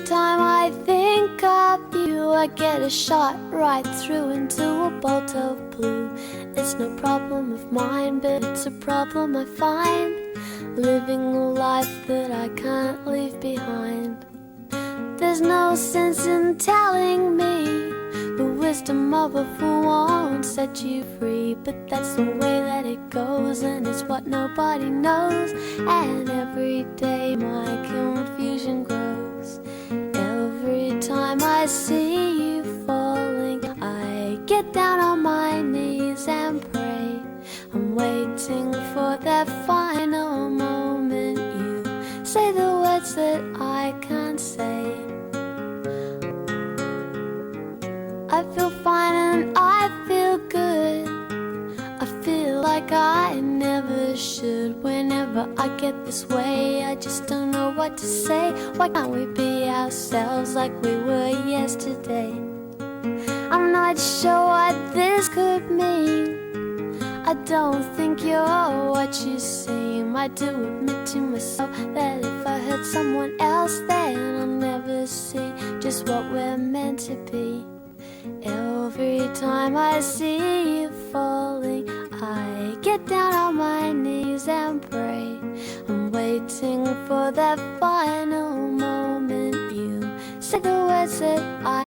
time I think of you, I get a shot right through into a bolt of blue. It's no problem of mine, but it's a problem I find, living a life that I can't leave behind. There's no sense in telling me the wisdom of a fool won't set you free, but that's the way that it goes, and it's what nobody knows. And every day my confusion grows. Every time I see you falling, I get down on my knees and pray. I'm waiting for that final moment you say the words that I can't say. I feel fine and I feel good. I feel like I never should. Whenever I get this way, I just don't know what to say. Why can't we be ourselves like we were yesterday? I'm not sure what this could mean. I don't think you're what you seem. I do admit to myself that if I hurt someone else, then I'll never see just what we're meant to be. Every time I see you falling, I get down on my knees and pray. I'm waiting for that final moment you say the words that I